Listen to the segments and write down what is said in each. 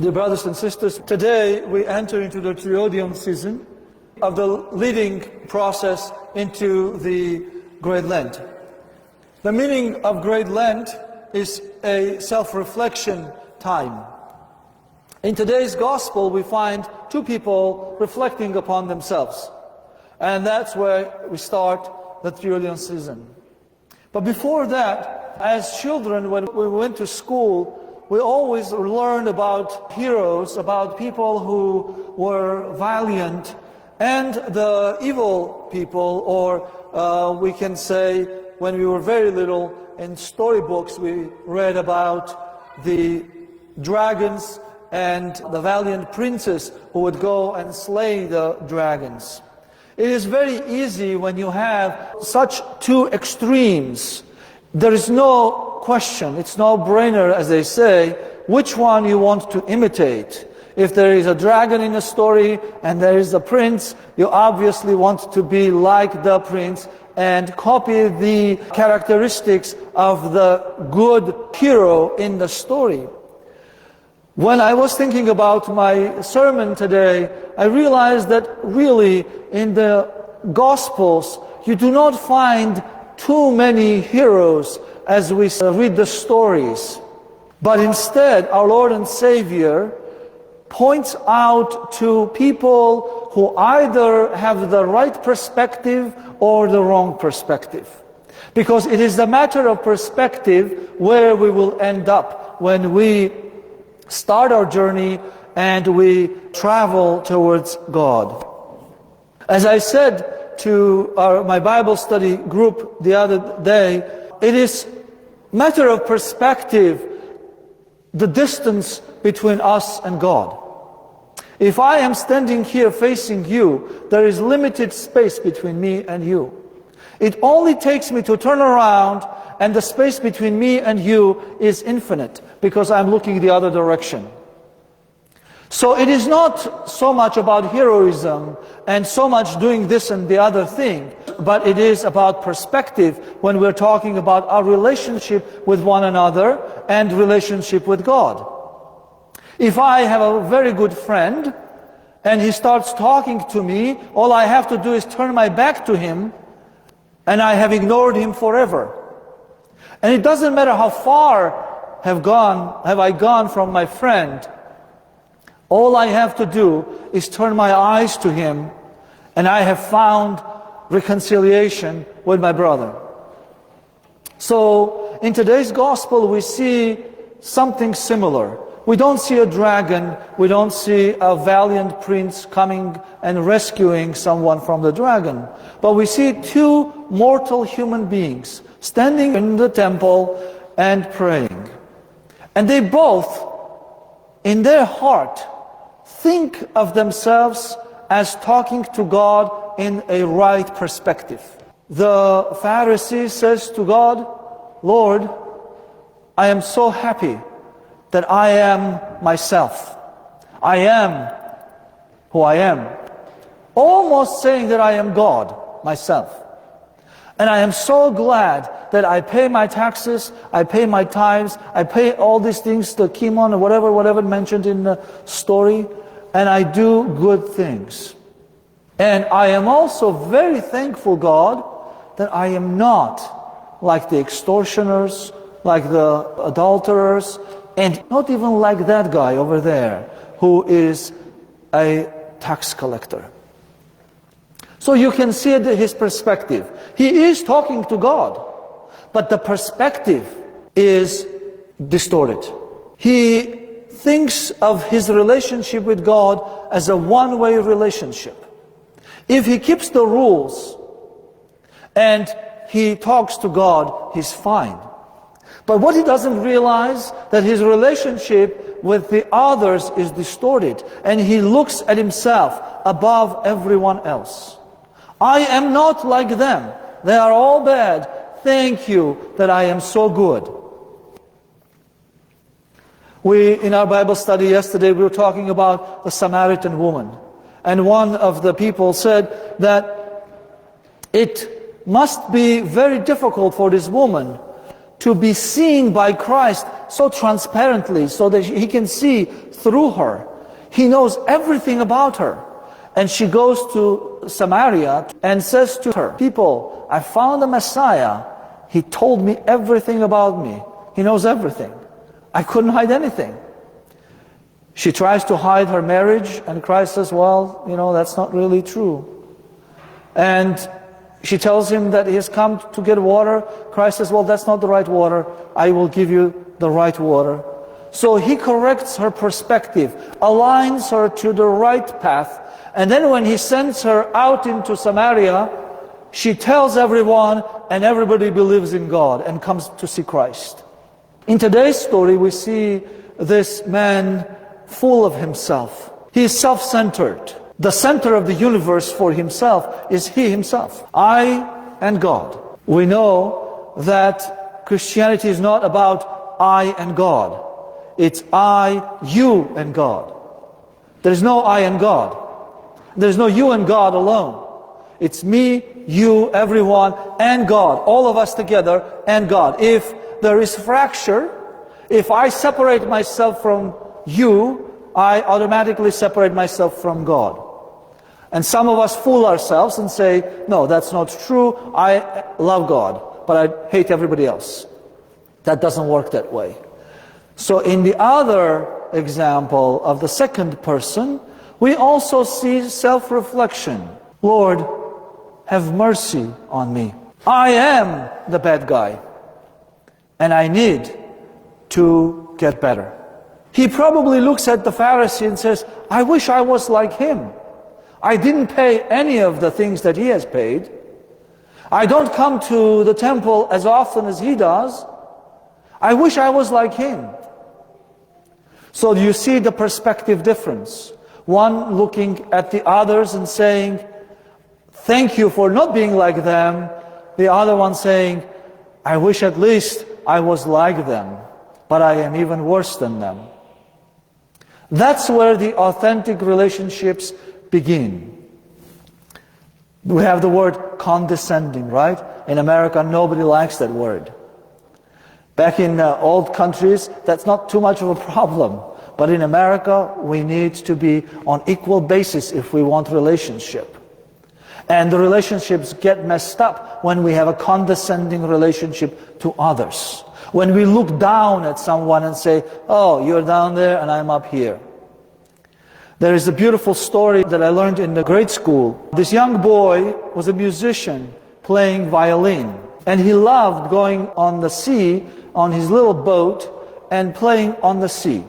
Dear brothers and sisters, today we enter into the Triodion season of the leading process into the Great Lent. The meaning of Great Lent is a self-reflection time. In today's gospel we find two people reflecting upon themselves. And that's where we start the Triodion season. But before that, as children, when we went to school, we always learned about heroes, about people who were valiant, and the evil people, or we can say, when we were very little, in storybooks we read about the dragons and the valiant princes who would go and slay the dragons. It is very easy when you have such two extremes. There is no question, it's no brainer, as they say, which one you want to imitate. If there is a dragon in a story and there is a prince, you obviously want to be like the prince and copy the characteristics of the good hero in the story. When I was thinking about my sermon today, I realized that really in the Gospels you do not find too many heroes as we read the stories. But instead, our Lord and Savior points out to people who either have the right perspective or the wrong perspective. Because it is the matter of perspective where we will end up when we start our journey and we travel towards God. As I said to my Bible study group the other day, it is matter of perspective, the distance between us and God. If I am standing here facing you, there is limited space between me and you. It only takes me to turn around and the space between me and you is infinite because I'm looking the other direction. So it is not so much about heroism and so much doing this and the other thing, but it is about perspective when we're talking about our relationship with one another and relationship with God. If I have a very good friend and he starts talking to me, all I have to do is turn my back to him and I have ignored him forever. And it doesn't matter how far have I gone from my friend. All I have to do is turn my eyes to him and I have found reconciliation with my brother. So in today's gospel we see something similar. We don't see a dragon, we don't see a valiant prince coming and rescuing someone from the dragon. But we see two mortal human beings standing in the temple and praying. And they both, in their heart, think of themselves as talking to God in a right perspective. The Pharisee says to God, Lord, I am so happy that I am myself. I am who I am. Almost saying that I am God, myself. And I am so glad that I pay my taxes, I pay my tithes, I pay all these things, the kimon or whatever mentioned in the story, and I do good things. And I am also very thankful, God, that I am not like the extortioners, like the adulterers, and not even like that guy over there who is a tax collector. So you can see his perspective. He is talking to God, but the perspective is distorted. He thinks of his relationship with God as a one-way relationship. If he keeps the rules and he talks to God, he's fine. But what he doesn't realize, that his relationship with the others is distorted, and he looks at himself above everyone else. I am not like them. They are all bad. Thank you that I am so good. In our Bible study yesterday, we were talking about the Samaritan woman. And one of the people said that it must be very difficult for this woman to be seen by Christ so transparently so that he can see through her. He knows everything about her. And she goes to Samaria and says to her, people, I found the Messiah. He told me everything about me. He knows everything. I couldn't hide anything. She tries to hide her marriage, and Christ says, well, that's not really true. And she tells him that he has come to get water. Christ says, well, that's not the right water. I will give you the right water. So he corrects her perspective, aligns her to the right path. And then when he sends her out into Samaria, she tells everyone, and everybody believes in God and comes to see Christ. In today's story, we see this man full of himself. He is self-centered. The center of the universe for himself is he himself. I and God. We know that Christianity is not about I and God. It's I, you, and God. There is no I and God. There's no you and God alone. It's me, you, everyone, and God. All of us together, and God. If there is fracture, if I separate myself from you, I automatically separate myself from God. And some of us fool ourselves and say, no, that's not true. I love God, but I hate everybody else. That doesn't work that way. So in the other example of the second person, we also see self-reflection. Lord, have mercy on me. I am the bad guy, and I need to get better. He probably looks at the Pharisee and says, I wish I was like him. I didn't pay any of the things that he has paid. I don't come to the temple as often as he does. I wish I was like him. So you see the perspective difference. One looking at the others and saying, thank you for not being like them. The other one saying, I wish at least I was like them, but I am even worse than them. That's where the authentic relationships begin. We have the word condescending, right? In America, nobody likes that word. Back in old countries, that's not too much of a problem. But in America, we need to be on equal basis if we want relationship. And the relationships get messed up when we have a condescending relationship to others. When we look down at someone and say, oh, you're down there and I'm up here. There is a beautiful story that I learned in the grade school. This young boy was a musician playing violin. And he loved going on the sea on his little boat and playing on the sea.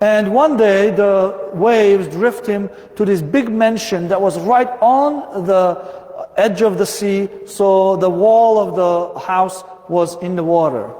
And one day the waves drift him to this big mansion that was right on the edge of the sea, so the wall of the house was in the water.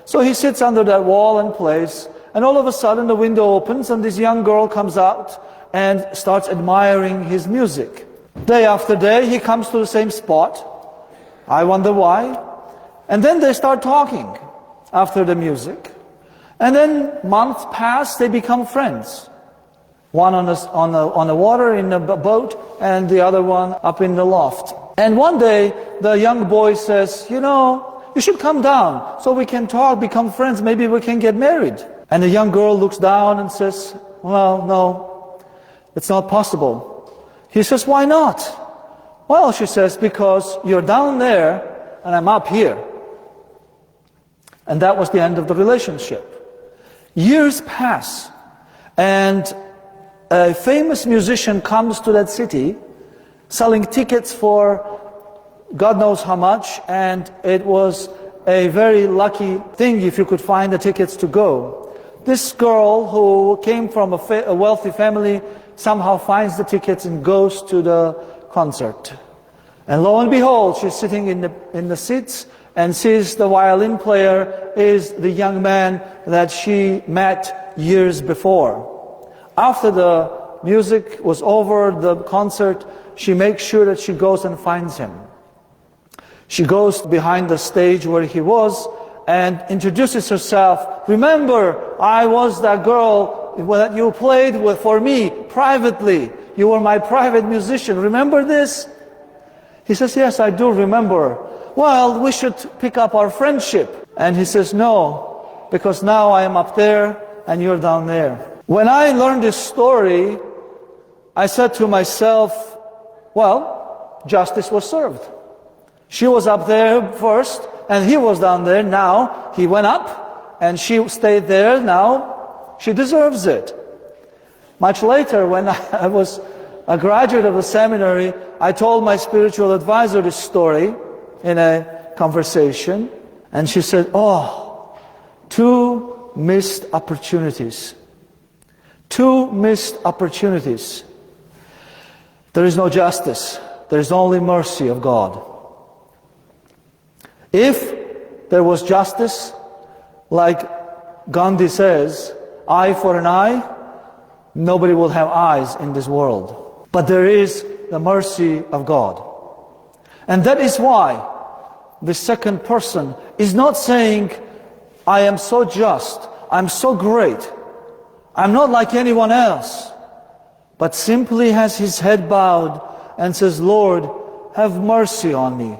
So he sits under that wall and plays, and all of a sudden the window opens and this young girl comes out and starts admiring his music. Day after day he comes to the same spot. I wonder why. And then they start talking after the music. And then months pass, they become friends. One on the water in the boat, and the other one up in the loft. And one day, the young boy says, you should come down so we can talk, become friends, maybe we can get married. And the young girl looks down and says, well, no, it's not possible. He says, why not? Well, she says, because you're down there and I'm up here. And that was the end of the relationship. Years pass, and a famous musician comes to that city selling tickets for God knows how much, and it was a very lucky thing if you could find the tickets to go. This girl who came from a wealthy family somehow finds the tickets and goes to the concert. And lo and behold, she's sitting in the seats and sees the violin player is the young man that she met years before. After the music was over, the concert, she makes sure that she goes and finds him. She goes behind the stage where he was and introduces herself. Remember, I was that girl that you played with for me privately. You were my private musician. Remember this? He says, yes, I do remember. Well, we should pick up our friendship. And he says, no, because now I am up there and you're down there. When I learned this story, I said to myself, well, justice was served. She was up there first, and he was down there. Now he went up, and she stayed there. Now she deserves it. Much later, when I was a graduate of the seminary, I told my spiritual advisor this story in a conversation, and she said, oh, 2 missed opportunities. 2 missed opportunities. There is no justice. There is only mercy of God. If there was justice, like Gandhi says, eye for an eye, nobody will have eyes in this world. But there is the mercy of God. And that is why the second person is not saying, I am so just, I'm so great, I'm not like anyone else, but simply has his head bowed and says, Lord, have mercy on me.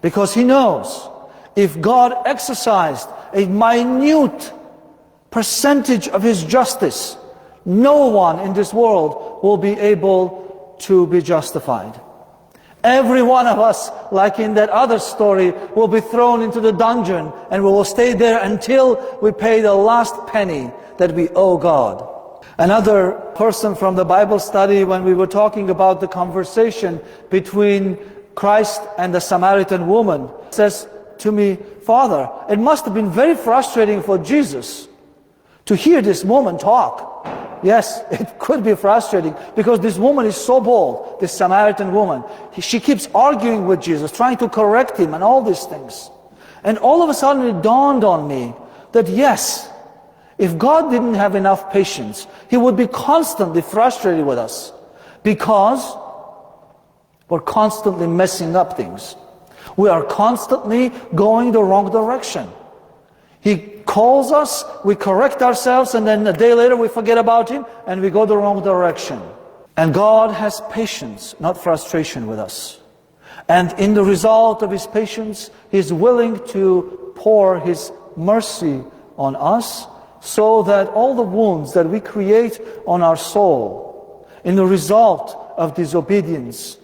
Because he knows, if God exercised a minute percentage of his justice, no one in this world will be able to be justified. Every one of us, like in that other story, will be thrown into the dungeon, and we will stay there until we pay the last penny that we owe God. Another person from the Bible study, when we were talking about the conversation between Christ and the Samaritan woman, says to me, Father, it must have been very frustrating for Jesus to hear this woman talk. Yes, it could be frustrating, because this woman is so bold, this Samaritan woman. She keeps arguing with Jesus, trying to correct him and all these things. And all of a sudden it dawned on me that yes, if God didn't have enough patience, he would be constantly frustrated with us, because we're constantly messing up things. We are constantly going the wrong direction. He calls us, we correct ourselves, and then a day later we forget about him and we go the wrong direction. And God has patience, not frustration, with us. And in the result of his patience, he is willing to pour his mercy on us, so that all the wounds that we create on our soul, in the result of disobedience,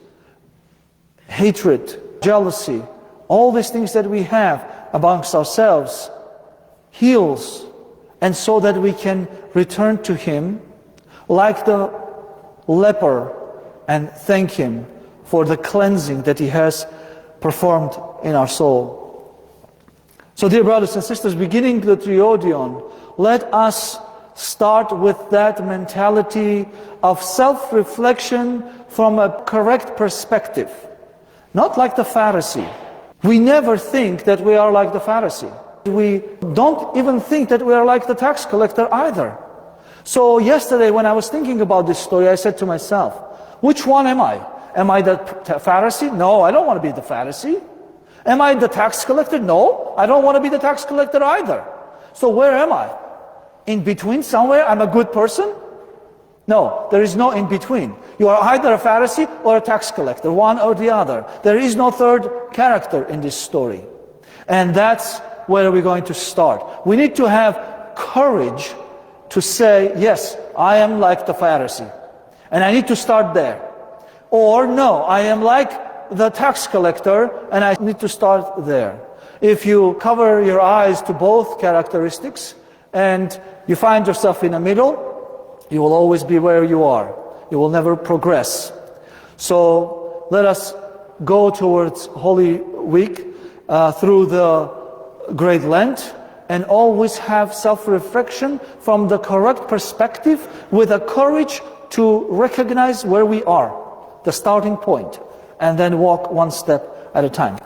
hatred, jealousy, all these things that we have amongst ourselves, heals, and so that we can return to him like the leper and thank him for the cleansing that he has performed in our soul. So dear brothers and sisters, beginning the Triodion, let us start with that mentality of self-reflection from a correct perspective. Not like the Pharisee. We never think that we are like the Pharisee. We don't even think that we are like the tax collector either. So yesterday when I was thinking about this story, I said to myself, which one am I? Am I the Pharisee? No, I don't want to be the Pharisee. Am I the tax collector? No, I don't want to be the tax collector either. So where am I? In between somewhere? I'm a good person? No, there is no in between. You are either a Pharisee or a tax collector, one or the other. There is no third character in this story. And that's where we're going to start. We need to have courage to say, yes, I am like the Pharisee, and I need to start there. Or no, I am like the tax collector, and I need to start there. If you cover your eyes to both characteristics and you find yourself in the middle, you will always be where you are. You will never progress. So let us go towards Holy Week through the Great Lent, and always have self-reflection from the correct perspective, with a courage to recognize where we are, the starting point, and then walk one step at a time.